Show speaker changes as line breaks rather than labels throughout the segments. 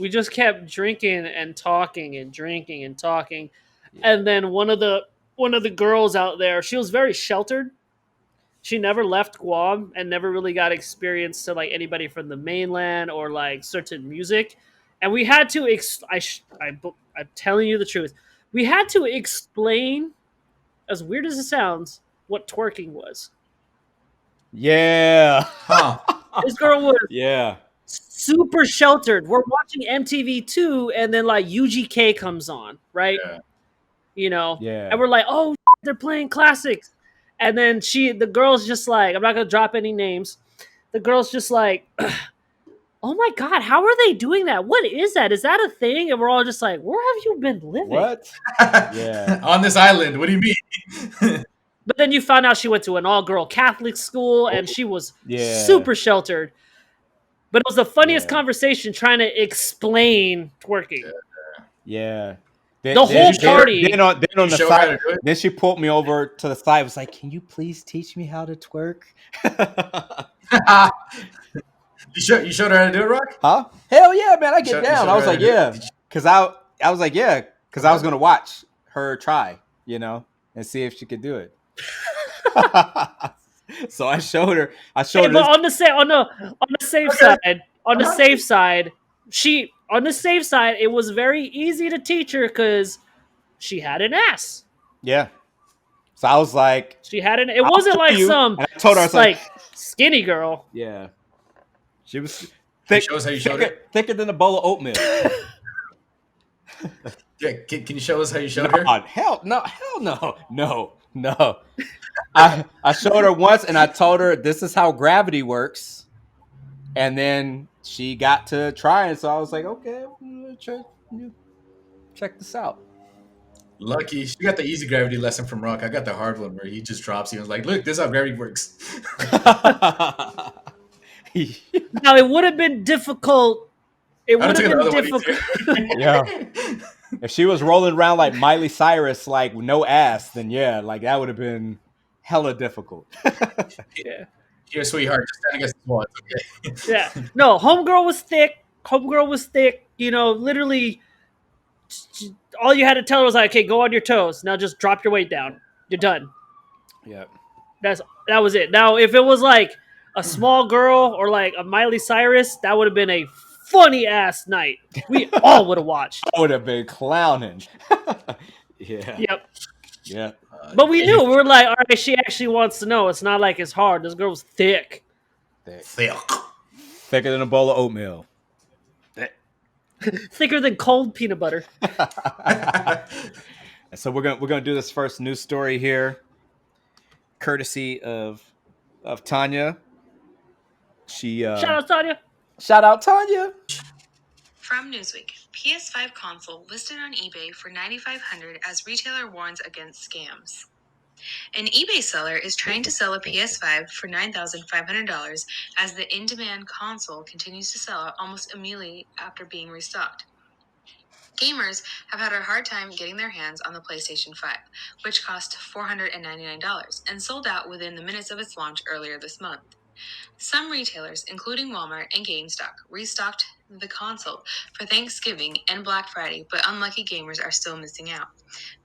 we just kept drinking and talking and drinking and talking.
Yeah.
And then one of the girls out there, she was very sheltered. She never left Guam and never really got experience to like anybody from the mainland or like certain music. And we had to I'm telling you the truth. We had to explain, as weird as it sounds, what twerking was.
Yeah.
Huh.
This girl was
Yeah.
super sheltered. We're watching MTV2 and then like UGK comes on, right?
Yeah.
You know,
Yeah.
and we're like, oh, they're playing classics. And then the girl's just like, I'm not gonna drop any names. The girl's just like, oh my god, how are they doing that? What is that? Is that a thing? And we're all just like, where have you been living?
What? Yeah.
On this island. What do you mean?
But then you found out she went to an all-girl Catholic school and she was
Yeah.
super sheltered. But it was the funniest
Yeah.
conversation trying to explain twerking.
Yeah.
The whole party.
Then on the
You show her how to
side,
do it?
then she pulled me over to the side. Was like, "Can you please teach me how to twerk?"
You showed her how to do it, Rock?
Huh? Hell yeah, man! I get
You
down.
showed
I was
her
like,
how to do it?
yeah,
Did you-
because I was like, yeah, because I was gonna watch her try, and see if she could do it. So I showed her. I showed
Hey,
her.
but
This,
on the safe side, it was very easy to teach her because she had an ass.
yeah. So I was like,
She had an. It
I'll
wasn't
show
like
you.
some
And I told her, I was like,
skinny girl.
yeah, she was
Can you show us how you showed her?
thicker than a bowl of oatmeal.
Yeah, can you show us how you showed her?
God, hell no. I showed her once and I told her this is how gravity works, and then she got to try it. So I was like, okay, check this out.
Lucky. She got the easy gravity lesson from Rock. I got the hard one where he just drops you and was like, look, this is how gravity works.
Now it would have been difficult. It
I
would
took
have
another
been
one
difficult.
easier.
Yeah. If she was rolling around like Miley Cyrus, like no ass, then yeah, like that would have been hella difficult.
Yeah.
Here, sweetheart, just stand against the wall. It's okay.
Yeah. No, homegirl was thick. You know, literally, all you had to tell her was like, "Okay, go on your toes. Now just drop your weight down. You're done."
Yeah.
That was it. Now, if it was like a small girl or like a Miley Cyrus, that would have been a funny ass night. We all would have watched.
I would have been clowning. Yeah.
Yep.
Yeah.
But we knew. We were like, all right, she actually wants to know. It's not like it's hard. This girl was thick.
Thick.
Thicker than a bowl of oatmeal.
Thicker than cold peanut butter.
So we're gonna do this first news story here, courtesy of Tanya. She
Shout out, Tanya.
shout out Tanya.
From Newsweek, PS5 console listed on eBay for $9,500 as retailer warns against scams. An eBay seller is trying to sell a PS5 for $9,500 as the in-demand console continues to sell out almost immediately after being restocked. Gamers have had a hard time getting their hands on the PlayStation 5, which cost $499 and sold out within the minutes of its launch earlier this month. Some retailers, including Walmart and GameStop, restocked the console for Thanksgiving and Black Friday, but unlucky gamers are still missing out.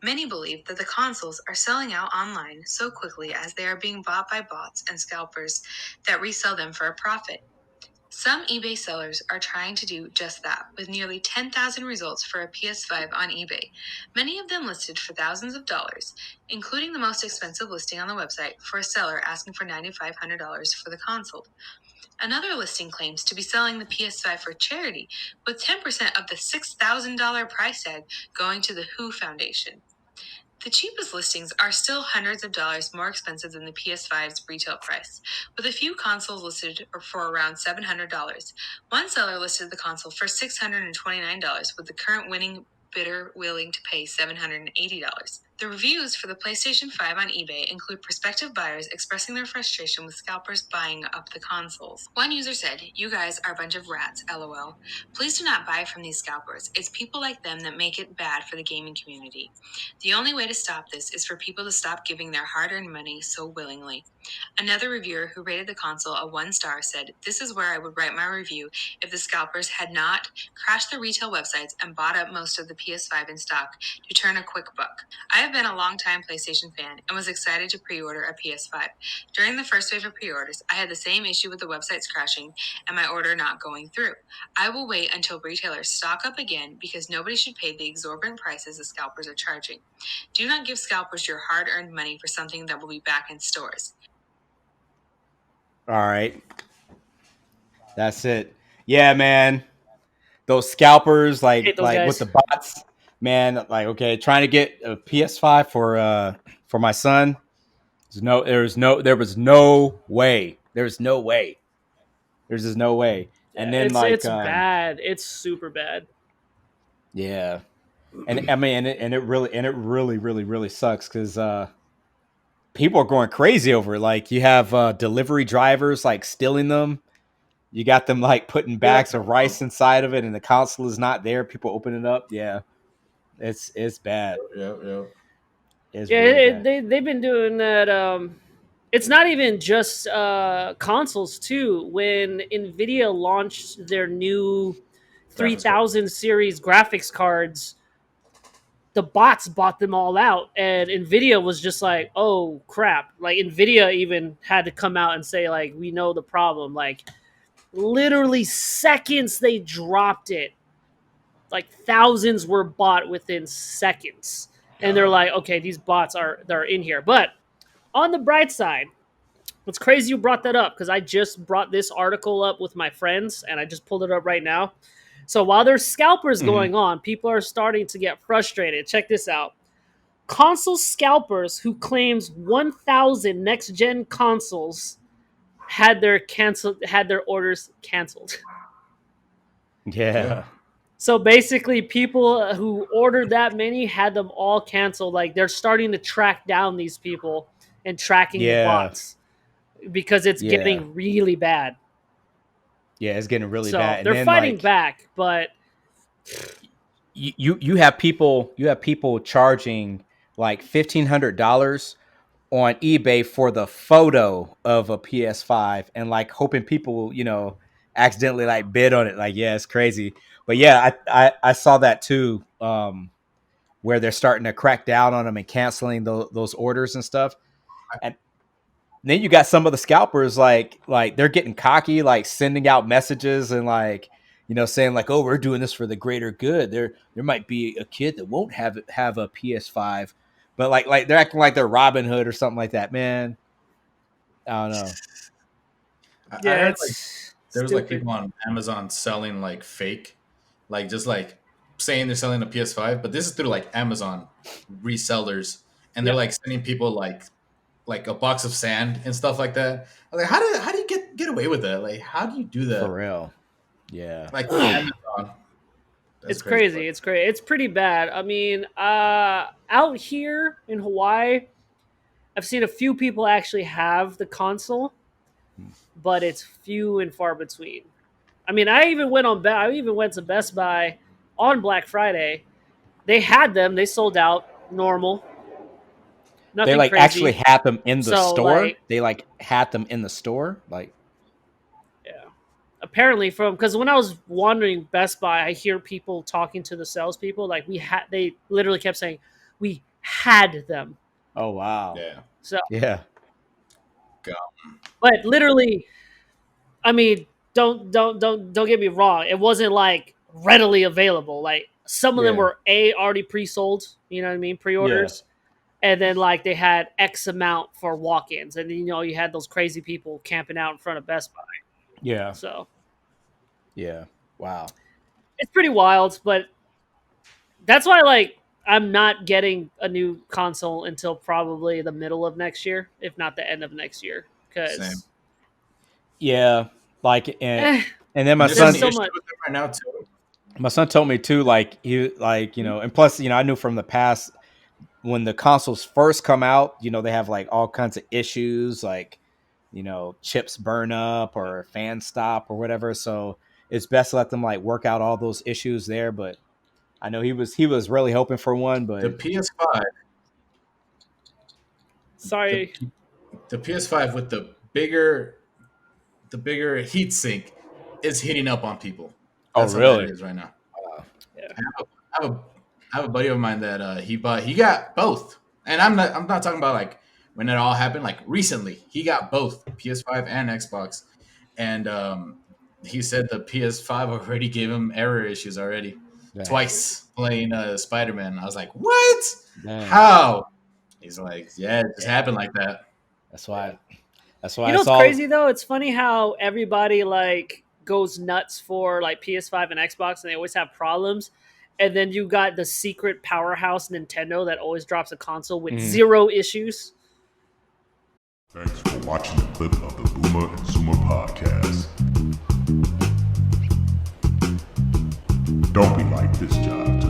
Many believe that the consoles are selling out online so quickly as they are being bought by bots and scalpers that resell them for a profit. Some eBay sellers are trying to do just that, with nearly 10,000 results for a PS5 on eBay, many of them listed for thousands of dollars, including the most expensive listing on the website for a seller asking for $9,500 for the console. Another listing claims to be selling the PS5 for charity, with 10% of the $6,000 price tag going to the WHO Foundation. The cheapest listings are still hundreds of dollars more expensive than the PS5's retail price, with a few consoles listed for around $700. One seller listed the console for $629, with the current winning bidder willing to pay $780. The reviews for the PlayStation 5 on eBay include prospective buyers expressing their frustration with scalpers buying up the consoles. One user said, "You guys are a bunch of rats, lol. Please do not buy from these scalpers. It's people like them that make it bad for the gaming community. The only way to stop this is for people to stop giving their hard-earned money so willingly." Another reviewer who rated the console a 1 star said, "This is where I would write my review if the scalpers had not crashed the retail websites and bought up most of the PS5 in stock to turn a quick buck. I have been a long-time PlayStation fan and was excited to pre-order a PS5. During the first wave of pre-orders, I had the same issue with the websites crashing and my order not going through. I will wait until retailers stock up again because nobody should pay the exorbitant prices the scalpers are charging. Do not give scalpers your hard-earned money for something that will be back in stores."
All right. That's it. Yeah, man. Those scalpers,
Hate
like
those guys.
with the bots, man. Like, okay, trying to get a PS5 for my son. There was no way. There's no way. There's just no way. And then
it's bad. It's super bad.
yeah, and I mean, and it really sucks because people are going crazy over it. Like you have delivery drivers like stealing them. You got them like putting bags of rice inside of it, and the console is not there. People open it up. Yeah, it's bad.
Yep.
It's
Yeah,
really bad.
they've been doing that. It's not even just consoles too. When Nvidia launched their new 3000 series graphics cards, the bots bought them all out, and Nvidia was just like, "Oh crap!" Like Nvidia even had to come out and say, "Like we know the problem." Like literally seconds they dropped it. Like thousands were bought within seconds, and they're like, "Okay, these bots they're in here." But on the bright side, it's crazy you brought that up because I just brought this article up with my friends and I just pulled it up right now. So while there's scalpers going on, people are starting to get frustrated. Check this out. Console scalpers who claims 1,000 next gen consoles had their orders canceled.
Yeah.
So basically, people who ordered that many had them all canceled. Like they're starting to track down these people and tracking the bots because it's getting really bad.
Yeah, it's getting really
so
bad. And
they're
then,
fighting
like,
back, but
you have people charging like $1,500 on eBay for the photo of a PS5 and like hoping people will, accidentally like bid on it. Like, yeah, it's crazy. But yeah, I saw that too, where they're starting to crack down on them and canceling those orders and stuff. And then you got some of the scalpers like they're getting cocky, like sending out messages and like saying like, "Oh, we're doing this for the greater good." There might be a kid that won't have a PS5, but like they're acting like they're Robin Hood or something like that. Man, I don't know.
yeah,
I heard
it's
like there was like
stupid.
people on Amazon selling like fake, like just like saying they're selling a PS5, but this is through like Amazon resellers, and they're
Yep.
like sending people like a box of sand and stuff like that. I was like, how do you get away with that? Like, how do you do that?
For real, yeah.
Like Amazon.
It's crazy. It's crazy. It's pretty bad. I mean, out here in Hawaii, I've seen a few people actually have the console, but it's few and far between. I mean, I even went to Best Buy on Black Friday. They had them. They sold out. Normal.
They
Nothing
like
crazy.
actually had them in the
So,
store.
like,
They like had them in the store. Like,
yeah. Apparently, because when I was wandering Best Buy, I hear people talking to the salespeople. Like they literally kept saying, "We had them."
oh wow,
Yeah.
So
yeah.
but literally, I mean, don't get me wrong. It wasn't like readily available. Like some of them were already pre-sold. You know what I mean? Pre-orders. And then like they had X amount for walk-ins, and then, you had those crazy people camping out in front of Best Buy.
Yeah.
So
Yeah. Wow.
it's pretty wild, but that's why like I'm not getting a new console until probably the middle of next year, if not the end of next year.
Same.
Because
Yeah. Like and then my
There's
son
There's so
an issue
much-
with them right now too.
my son told me too, like he like, and plus, I knew from the past when the consoles first come out, you know, they have like all kinds of issues, like, you know, chips burn up or fan stop or whatever. So it's best to let them like work out all those issues there. But I know he was really hoping for one,
The
but
PS5,
Sorry.
the PS5 with the bigger heat sink is heating up on people. That's how bad it is right now.
Yeah.
I have a buddy of mine that he got both, and I'm not talking about like when it all happened. Like recently, he got both PS5 and Xbox, and he said the PS5 already gave him error issues already twice playing Spider-Man. I was like, what?
Dang.
How? He's like, yeah, it just happened like that.
That's why
You know what's crazy though? It's funny how everybody like goes nuts for like PS5 and Xbox, and they always have problems. And then you got the secret powerhouse Nintendo that always drops a console with zero issues.
Thanks for watching the clip of the Boomer and Zoomer podcast. Don't be like this job.